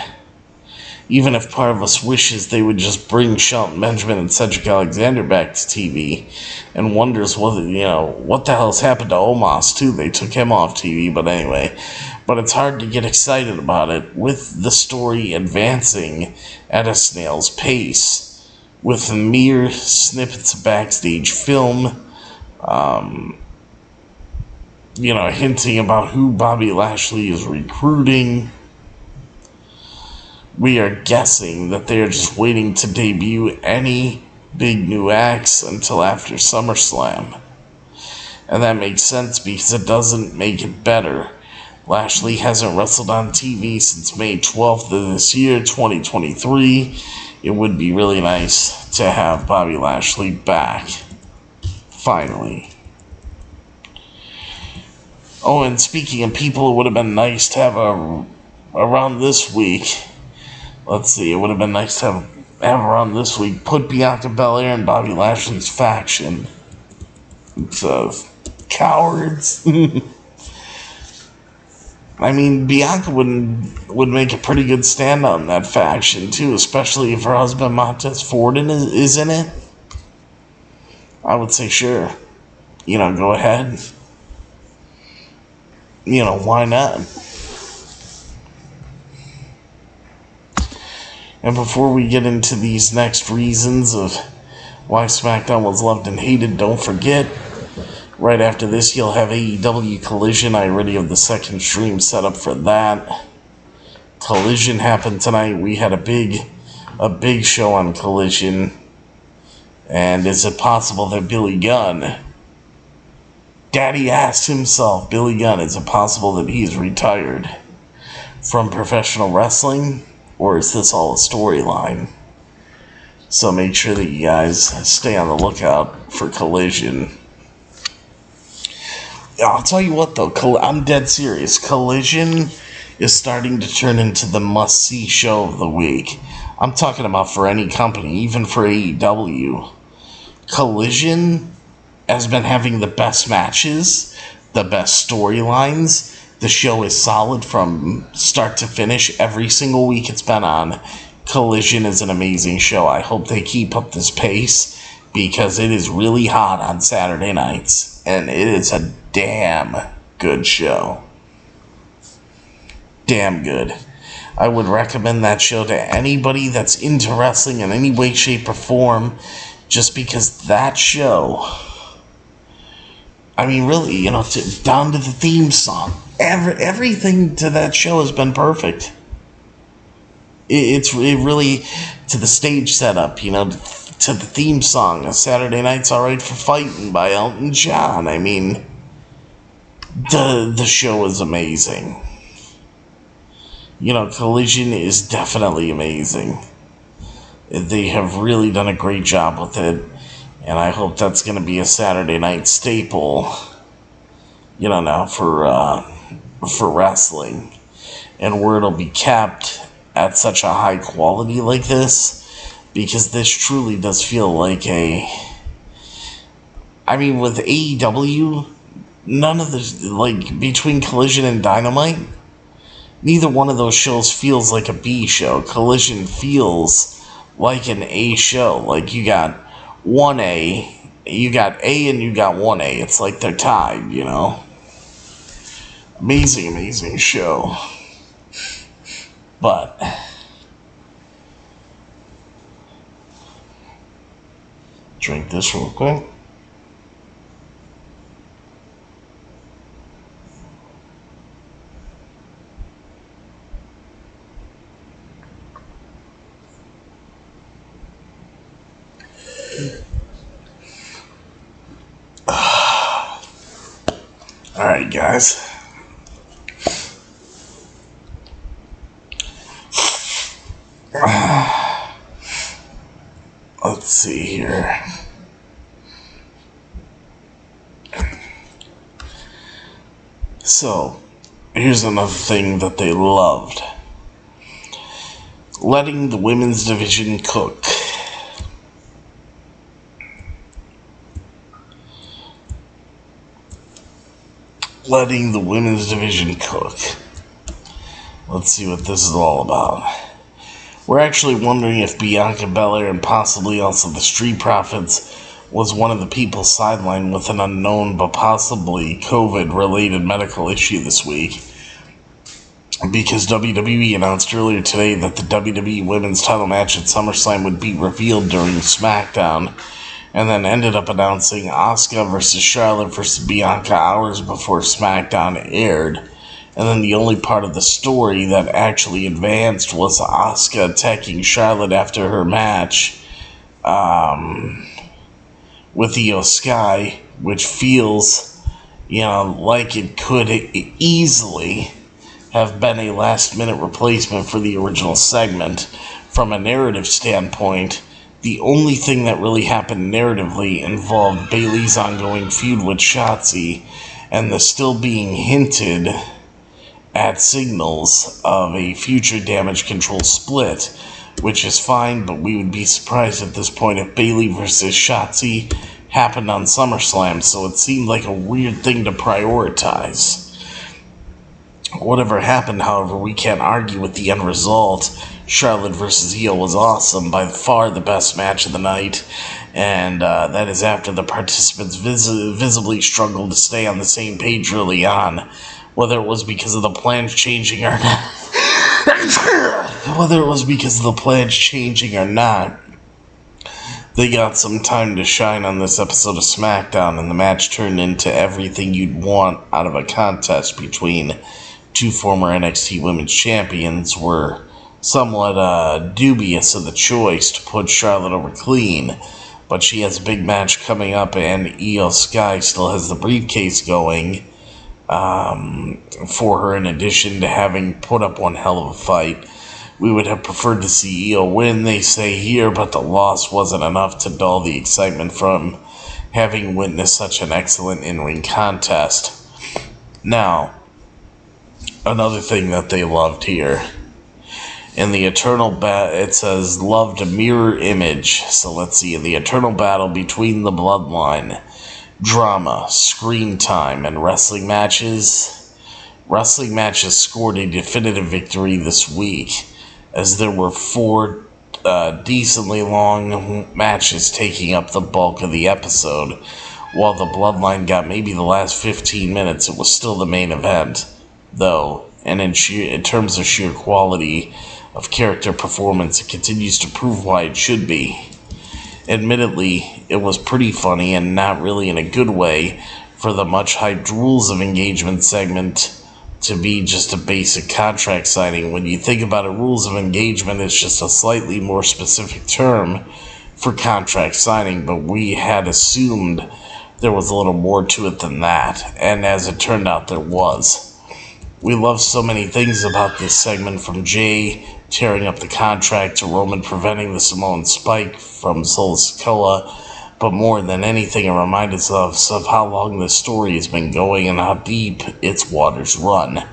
Even if part of us wishes they would just bring Shelton Benjamin and Cedric Alexander back to TV, and wonders what the hell's happened to Omos too. They took him off TV, but anyway. But it's hard to get excited about it with the story advancing at a snail's pace, with mere snippets of backstage film, hinting about who Bobby Lashley is recruiting. We are guessing that they are just waiting to debut any big new acts until after SummerSlam. And that makes sense because it doesn't make it better. Lashley hasn't wrestled on TV since May 12th of this year, 2023. It would be really nice to have Bobby Lashley back. Finally. Oh, and speaking of people, it would have been nice to have around this week. Let's see, it would have been nice to have around this week put Bianca Belair in Bobby Lashley's faction. It's cowards. I mean, Bianca would make a pretty good stand on that faction, too, especially if her husband Montez Ford is in it. I would say sure. Go ahead. Why not? And before we get into these next reasons of why SmackDown was loved and hated, don't forget, right after this, you'll have AEW Collision. I already have the second stream set up for that. Collision happened tonight. We had a big show on Collision. And is it possible that Billy Gunn, Daddy asked himself, Billy Gunn, is it possible that he's retired from professional wrestling? Or is this all a storyline? So make sure that you guys stay on the lookout for Collision. I'll tell you what, though, I'm dead serious. Collision is starting to turn into the must-see show of the week. I'm talking about for any company, even for AEW. Collision has been having the best matches, the best storylines. The show is solid from start to finish every single week it's been on. Collision is an amazing show. I hope they keep up this pace because it is really hot on Saturday nights. And it is a damn good show. Damn good. I would recommend that show to anybody that's into wrestling in any way, shape, or form. Just because that show, I mean, really, down to the theme song. Everything to that show has been perfect. It's really to the stage setup, to the theme song. A Saturday Night's Alright for Fighting by Elton John. I mean, the show is amazing. Collision is definitely amazing. They have really done a great job with it, and I hope that's going to be a Saturday night staple, now for wrestling, and where it'll be kept at such a high quality like this, because this truly does feel like with AEW, none of the, between Collision and Dynamite, neither one of those shows feels like a B show. Collision feels like an A show. Like, you got 1A, you got A and you got 1A. It's like they're tied, you know? Amazing, amazing show. But drink this real quick. Alright, guys. Let's see here. So, here's another thing that they loved. Letting the women's division cook. Letting the women's division cook. Let's see what this is all about. We're actually wondering if Bianca Belair and possibly also the Street Profits was one of the people sidelined with an unknown but possibly COVID-related medical issue this week. Because WWE announced earlier today that the WWE Women's title match at SummerSlam would be revealed during SmackDown, and then ended up announcing Asuka versus Charlotte versus Bianca hours before SmackDown aired. And then the only part of the story that actually advanced was Asuka attacking Charlotte after her match with Skye, which feels, like it could easily have been a last-minute replacement for the original segment. From a narrative standpoint, the only thing that really happened narratively involved Bayley's ongoing feud with Shotzi and the still being hinted at signals of a future Damage Control split, which is fine, but we would be surprised at this point if Bayley versus Shotzi happened on SummerSlam, so it seemed like a weird thing to prioritize. Whatever happened, however, we can't argue with the end result. Charlotte versus Zeal was awesome, by far the best match of the night, and that is after the participants visibly struggled to stay on the same page early on. Whether it was because of the plans changing or not, they got some time to shine on this episode of SmackDown, and the match turned into everything you'd want out of a contest between two former NXT Women's Champions. Were somewhat dubious of the choice to put Charlotte over clean, but she has a big match coming up, and Skye still has the briefcase going for her, in addition to having put up one hell of a fight. We would have preferred to see Io win, they say here, but the loss wasn't enough to dull the excitement from having witnessed such an excellent in-ring contest. Now, another thing that they loved here. In the eternal it says, loved a mirror image. So let's see, in the eternal battle between the bloodline, drama, screen time, and wrestling matches scored a definitive victory this week, as there were 4 decently long matches taking up the bulk of the episode. While the bloodline got maybe the last 15 minutes, it was still the main event, though, and in terms of sheer quality of character performance, it continues to prove why it should be. Admittedly, it was pretty funny, and not really in a good way, for the much-hyped Rules of Engagement segment to be just a basic contract signing. When you think about it, Rules of Engagement is just a slightly more specific term for contract signing, but we had assumed there was a little more to it than that, and as it turned out, there was. We love so many things about this segment, from Jey tearing up the contract to Roman preventing the Samoan spike from Solo Sikoa, but more than anything, it reminded us of how long this story has been going and how deep its waters run.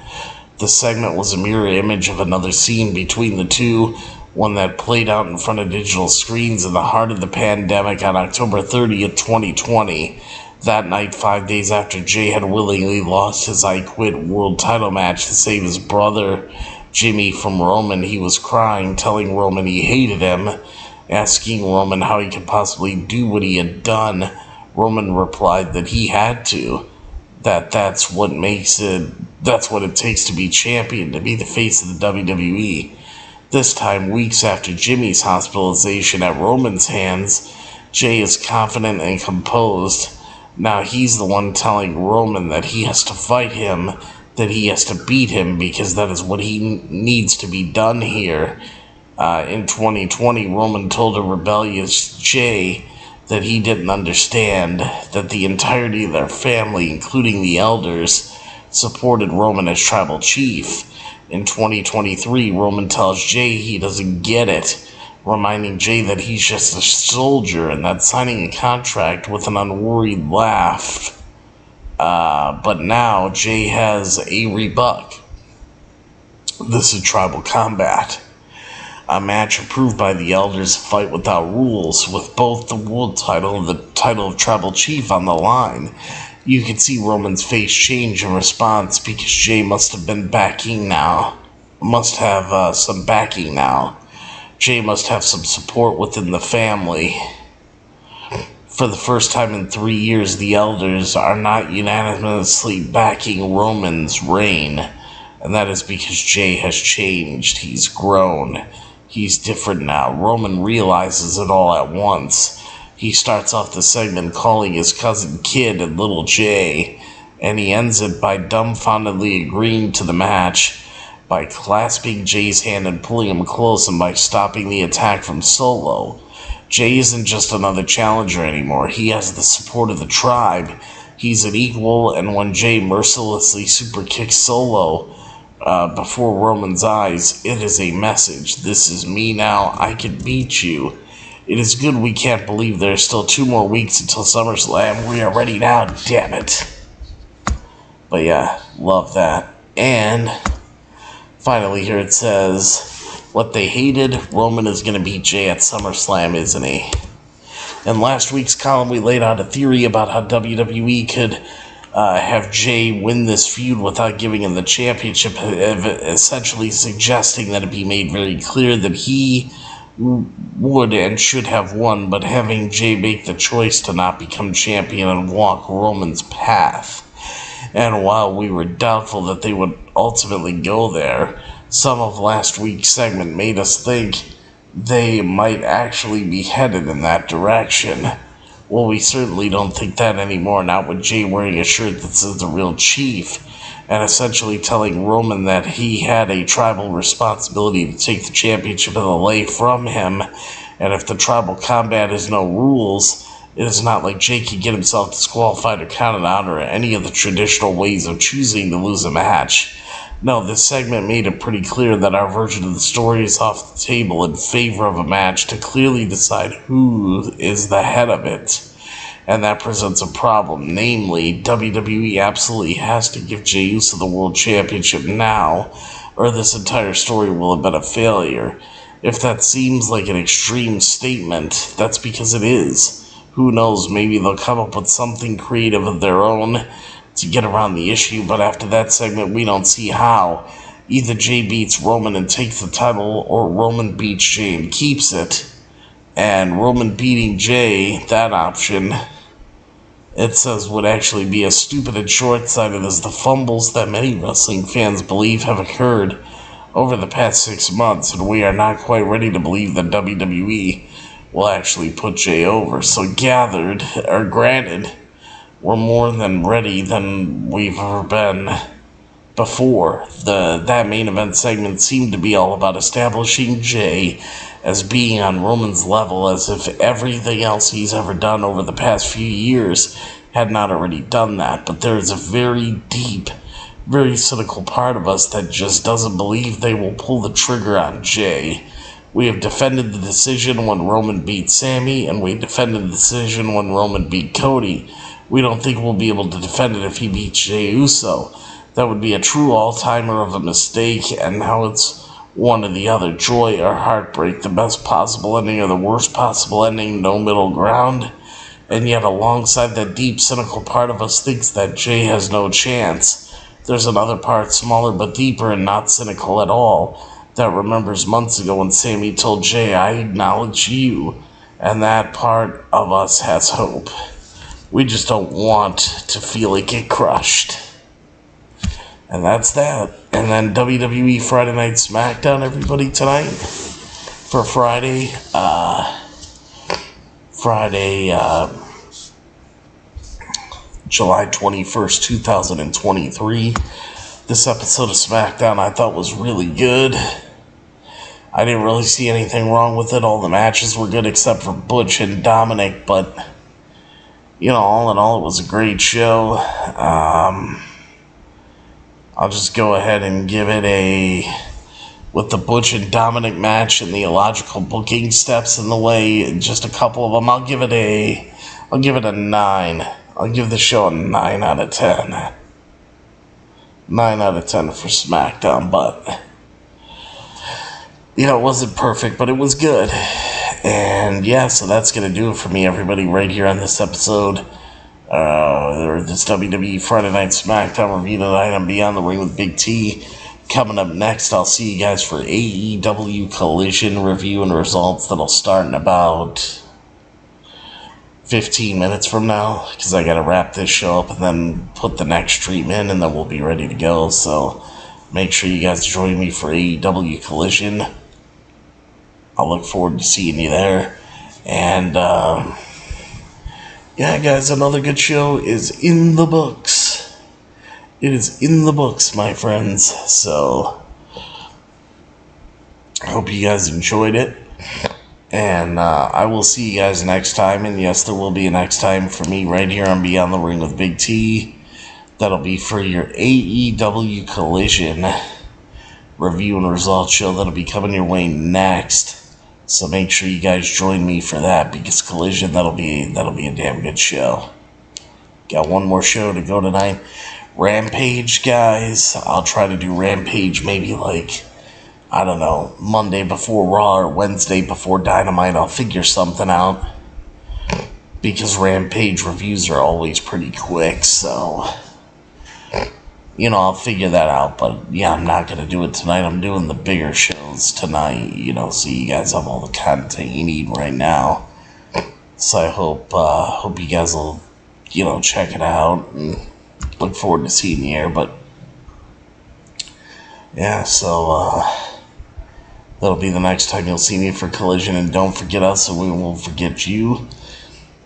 The segment was a mirror image of another scene between the two, one that played out in front of digital screens in the heart of the pandemic on October 30th, 2020. That night, 5 days after Jey had willingly lost his I Quit world title match to save his brother Jimmy from Roman, he was crying, telling Roman he hated him, Asking Roman how he could possibly do what he had done, Roman replied that he had to. That's what it takes to be champion, to be the face of the WWE. This time, weeks after Jimmy's hospitalization at Roman's hands, Jey is confident and composed. Now he's the one telling Roman that he has to fight him, that he has to beat him, because that is what he needs to be done here. In 2020, Roman told a rebellious Jey that he didn't understand, that the entirety of their family, including the elders, supported Roman as tribal chief. In 2023, Roman tells Jey he doesn't get it, reminding Jey that he's just a soldier and that signing a contract with an unworried laugh. But now Jey has a rebuck. This is Tribal Combat. A match approved by the elders, fight without rules, with both the world title and the title of tribal chief on the line. You can see Roman's face change in response because Jey must have some backing now. Jey must have some support within the family. For the first time in 3 years, the elders are not unanimously backing Roman's reign. And that is because Jey has changed. He's grown. He's different now. Roman realizes it all at once. He starts off the segment calling his cousin Kid and Little Jey, and he ends it by dumbfoundedly agreeing to the match, by clasping Jey's hand and pulling him close, and by stopping the attack from Solo. Jey isn't just another challenger anymore. He has the support of the tribe. He's an equal, and when Jey mercilessly superkicks Solo before Roman's eyes, it is a message. This is me now. I can beat you. It is good we can't believe there's still 2 more weeks until SummerSlam. We are ready now, damn it. But yeah, love that. And finally here it says, what they hated, Roman is going to beat Jey at SummerSlam, isn't he? In last week's column, we laid out a theory about how WWE could have Jey win this feud without giving him the championship, essentially suggesting that it be made very clear that he would and should have won, but having Jey make the choice to not become champion and walk Roman's path. And while we were doubtful that they would ultimately go there, some of last week's segment made us think they might actually be headed in that direction. Well, we certainly don't think that anymore, not with Jey wearing a shirt that says the real chief, and essentially telling Roman that he had a tribal responsibility to take the championship of the LA from him, and if the tribal combat is no rules, it is not like Jey could get himself disqualified or counted out or any of the traditional ways of choosing to lose a match. No, this segment made it pretty clear that our version of the story is off the table in favor of a match to clearly decide who is the head of it. And that presents a problem, namely, WWE absolutely has to give Jey Uso the World Championship now, or this entire story will have been a failure. If that seems like an extreme statement, that's because it is. Who knows, maybe they'll come up with something creative of their own to get around the issue, but after that segment, we don't see how. Either Jey beats Roman and takes the title, or Roman beats Jey and keeps it. And Roman beating Jey, that option, it says would actually be as stupid and short-sighted as the fumbles that many wrestling fans believe have occurred over the past 6 months, and we are not quite ready to believe that WWE will actually put Jey over. So granted, we're more than ready than we've ever been before. That main event segment seemed to be all about establishing Jey as being on Roman's level, as if everything else he's ever done over the past few years had not already done that. But there is a very deep, very cynical part of us that just doesn't believe they will pull the trigger on Jey. We have defended the decision when Roman beat Sammy, and we defended the decision when Roman beat Cody. We don't think we'll be able to defend it if he beats Jey Uso. That would be a true all-timer of a mistake, and now it's one or the other, joy or heartbreak, the best possible ending or the worst possible ending, no middle ground. And yet alongside that deep, cynical part of us thinks that Jey has no chance, there's another part, smaller but deeper and not cynical at all, that remembers months ago when Sammy told Jey, "I acknowledge you," and that part of us has hope. We just don't want to feel it get crushed. And that's that. And then WWE Friday Night SmackDown, everybody, tonight for Friday, July 21st, 2023. This episode of SmackDown I thought was really good. I didn't really see anything wrong with it. All the matches were good except for Butch and Dominic, but, you know, all in all, it was a great show. I'll just go ahead and give it with the Butch and Dominic match and the illogical booking steps in the way, just a couple of them, I'll give it a 9. I'll give the show a 9 out of 10. 9 out of 10 for SmackDown, but, you know, it wasn't perfect, but it was good. And yeah, so that's going to do it for me, everybody, right here on this episode. Or this WWE Friday Night SmackDown review tonight on Beyond the Ring with Big T. Coming up next, I'll see you guys for AEW Collision review and results that'll start in about 15 minutes from now, because I got to wrap this show up and then put the next stream in, and then we'll be ready to go. So make sure you guys join me for AEW Collision. I'll look forward to seeing you there. And yeah, guys, another good show is in the books. It is in the books, my friends. So I hope you guys enjoyed it. And I will see you guys next time. And yes, there will be a next time for me right here on Beyond the Ring with Big T. That'll be for your AEW Collision review and results show. That'll be coming your way next. So make sure you guys join me for that, because Collision, that'll be a damn good show. Got one more show to go tonight. Rampage, guys. I'll try to do Rampage maybe like, I don't know, Monday before Raw or Wednesday before Dynamite. I'll figure something out, because Rampage reviews are always pretty quick, so, you know, I'll figure that out. But yeah, I'm not going to do it tonight. I'm doing the bigger shows tonight, you know, so you guys have all the content you need right now. So I hope you guys will, you know, check it out, and look forward to seeing you here. But yeah, so that'll be the next time you'll see me for Collision. And don't forget us, and we won't forget you.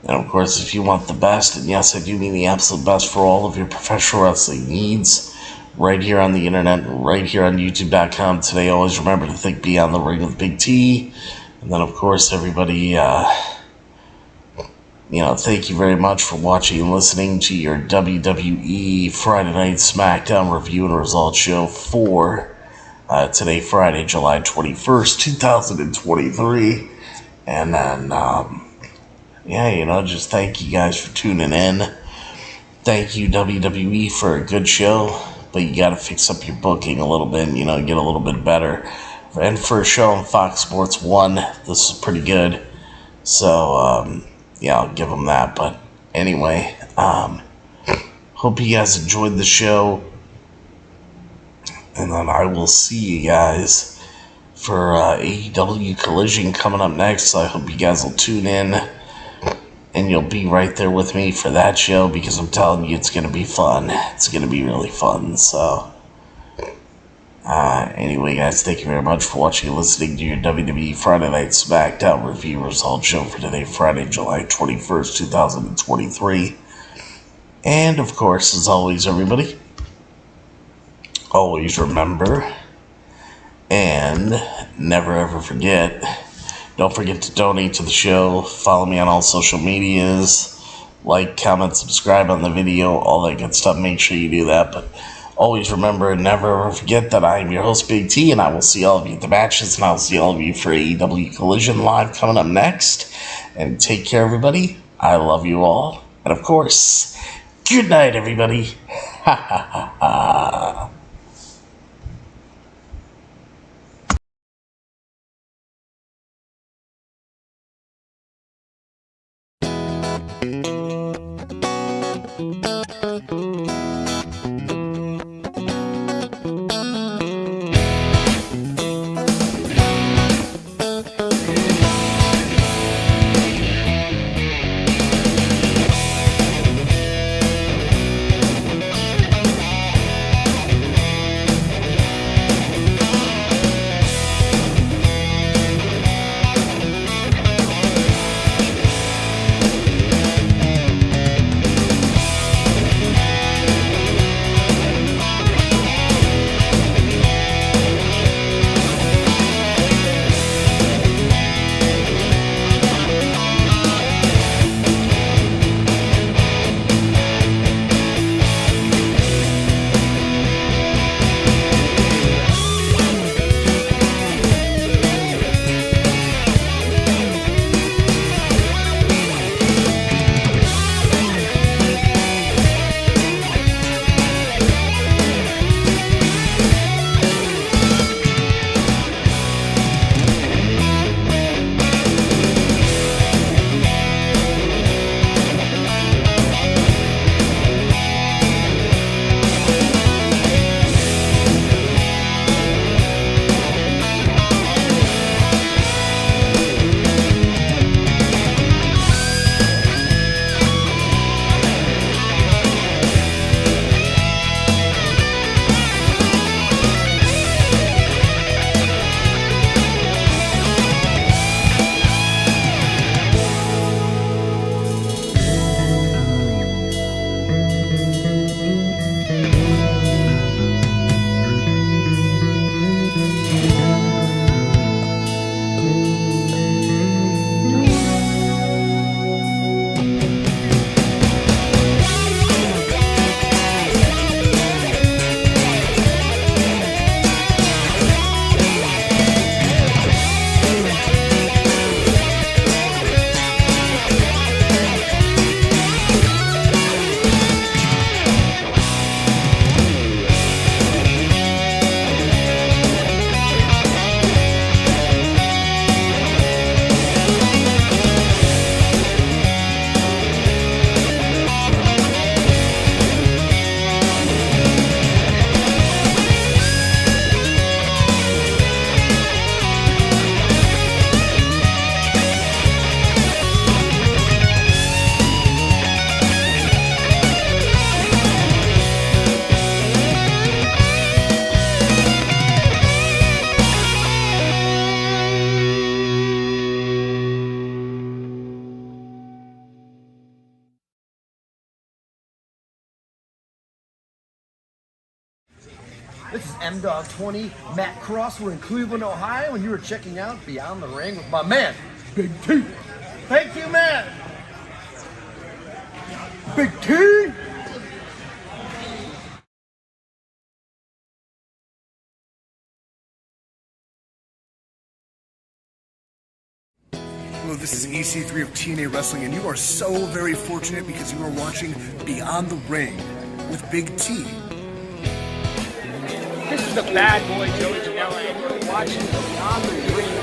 And of course, if you want the best, and yes, I do mean the absolute best for all of your professional wrestling needs, right here on the internet, right here on YouTube.com today, always remember to think Beyond the Ring with Big T. And then, of course, everybody, you know, thank you very much for watching and listening to your WWE Friday Night SmackDown review and results show for today, Friday, July 21st, 2023. And then, yeah, you know, just thank you guys for tuning in. Thank you, WWE, for a good show. But you got to fix up your booking a little bit, you know, get a little bit better. And for a show on Fox Sports 1, this is pretty good. So, yeah, I'll give them that. But anyway, hope you guys enjoyed the show. And then I will see you guys for AEW Collision coming up next. So I hope you guys will tune in. And you'll be right there with me for that show, because I'm telling you, it's going to be fun. It's going to be really fun. So, anyway, guys, thank you very much for watching and listening to your WWE Friday Night SmackDown review results show for today, Friday, July 21st, 2023. And, of course, as always, everybody, always remember and never ever forget. Don't forget to donate to the show. Follow me on all social medias. Like, comment, subscribe on the video, all that good stuff. Make sure you do that. But always remember and never ever forget that I am your host, Big T, and I will see all of you at the matches, and I'll see all of you for AEW Collision Live coming up next. And take care, everybody. I love you all. And, of course, good night, everybody. Ha ha ha ha. M-Dog20, Matt Cross. We're in Cleveland, Ohio, and you were checking out Beyond the Ring with my man, Big T. Thank you, man. Big T. Hello, this is EC3 of TNA Wrestling, and you are so very fortunate because you are watching Beyond the Ring with Big T. This is the bad boy Joey Janela, and you're watching Beyond the Ring.